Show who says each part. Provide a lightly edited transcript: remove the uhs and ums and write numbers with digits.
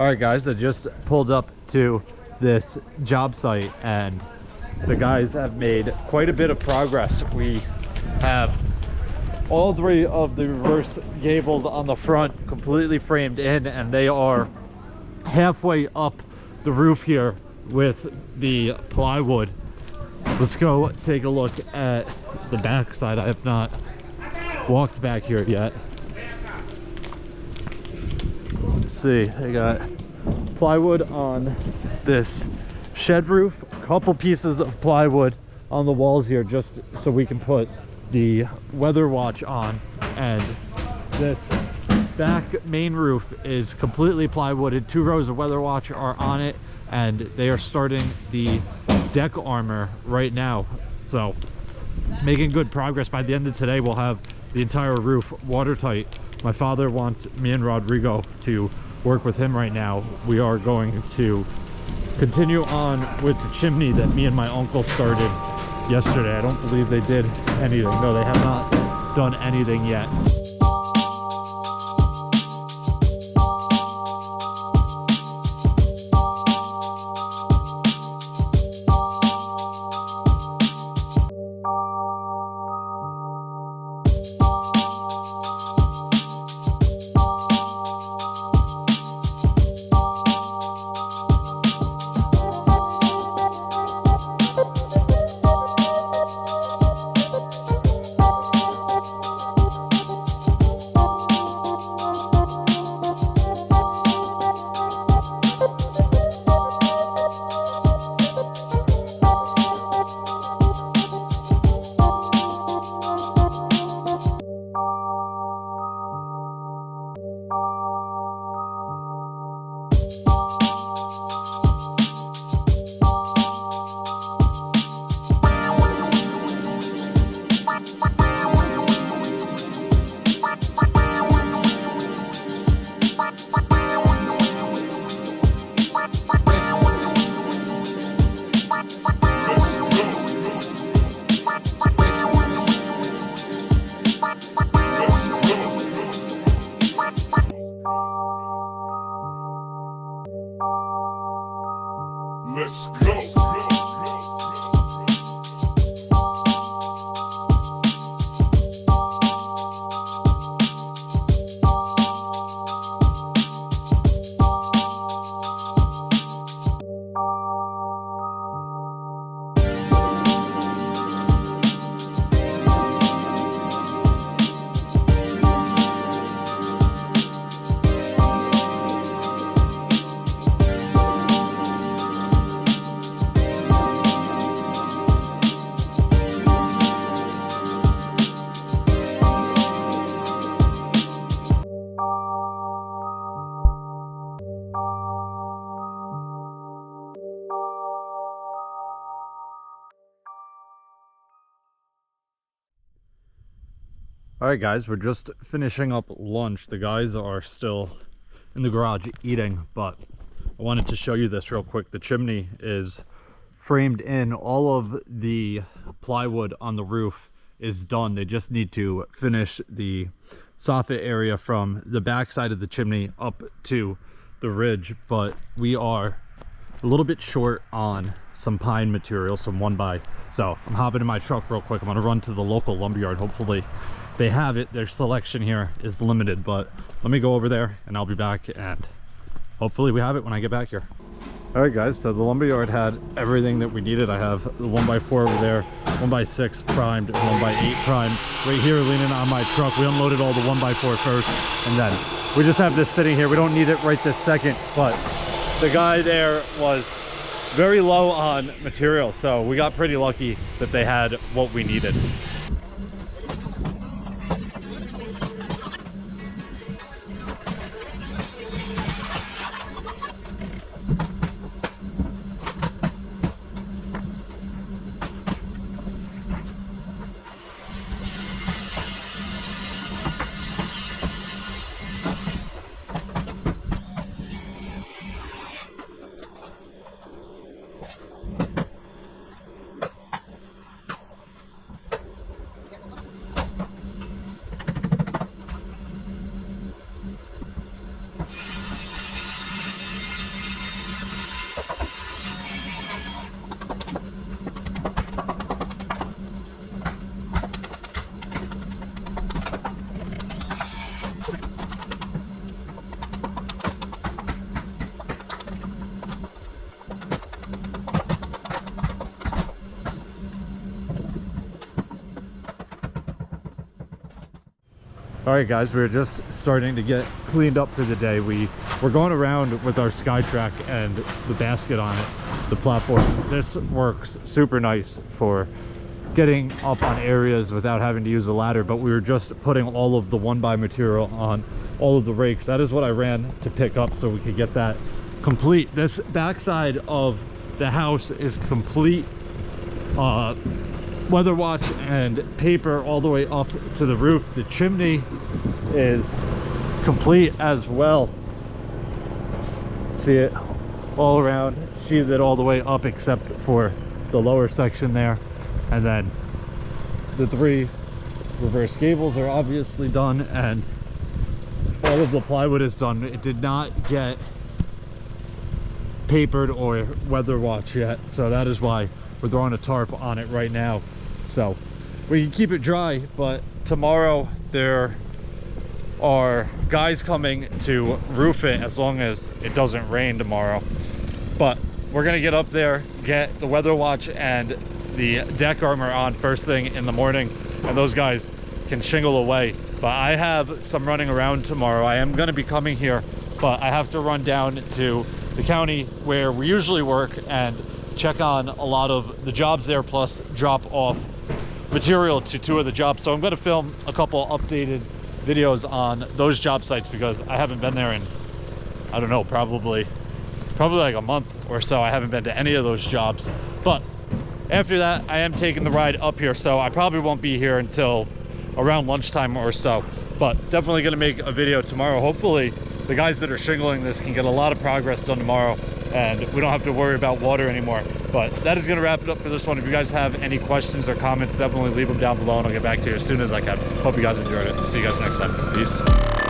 Speaker 1: All right, guys, I just pulled up to this job site and the guys have made quite a bit of progress. We have all three of the reverse gables on the front completely framed in, and they are halfway up the roof here with the plywood. Let's go take a look at the back side. I have not walked back here yet. Let's see, they got plywood on this shed roof, a couple pieces of plywood on the walls here just so we can put the weather watch on, and this back main roof is completely plywooded. 2 rows of weather watch are on it, and they are starting the deck armor right now, so making good progress. By the end of today we'll have the entire roof watertight. My father wants me and Rodrigo to work with him right now. We are going to continue on with the chimney that me and my uncle started yesterday. I don't believe they did anything. No, they have not done anything yet.
Speaker 2: Let's go.
Speaker 1: All right, guys, we're just finishing up lunch. The guys are still in the garage eating, but I wanted to show you this real quick. The chimney is framed in. All of the plywood on the roof is done. They just need to finish the soffit area from the back side of the chimney up to the ridge, but we are a little bit short on some pine material, some 1x. So I'm hopping in my truck real quick. I'm gonna run to the local lumberyard. Hopefully they have it. Their selection here is limited, but let me go over there and I'll be back, and hopefully we have it when I get back here. All right, guys, so the lumberyard had everything that we needed. I have the 1x4 over there, 1x6 primed, and 1x8 primed right here leaning on my truck. We unloaded all the 1x4 first, and then we just have this sitting here. We don't need it right this second, but the guy there was very low on material, so we got pretty lucky that they had what we needed. All right, guys, we're just starting to get cleaned up for the day. We're going around with our SkyTrack and the basket on it, the platform. This works super nice for getting up on areas without having to use a ladder, but we were just putting all of the 1x material on all of the rakes. That is what I ran to pick up so we could get that complete. This backside of the house is complete weather watch and paper all the way up to the roof. The chimney is complete as well. See it all around, sheathed all the way up except for the lower section there. And then the 3 reverse gables are obviously done, and all of the plywood is done. It did not get papered or weather watch yet, so that is why we're throwing a tarp on it right now so we can keep it dry. But tomorrow there are guys coming to roof it as long as it doesn't rain tomorrow. But we're gonna get up there, get the weather watch and the deck armor on first thing in the morning, and those guys can shingle away. But I have some running around tomorrow. I am going to be coming here, but I have to run down to the county where we usually work and check on a lot of the jobs there, plus drop off material to 2 of the jobs. So I'm going to film a couple updated videos on those job sites because I haven't been there in, I don't know, probably like a month or so. I haven't been to any of those jobs. But after that, I am taking the ride up here, so I probably won't be here until around lunchtime or so. But definitely going to make a video tomorrow. Hopefully the guys that are shingling this can get a lot of progress done tomorrow and we don't have to worry about water anymore. But that is going to wrap it up for this one. If you guys have any questions or comments, definitely leave them down below and I'll get back to you as soon as I can. Hope you guys enjoyed it. See you guys next time. Peace.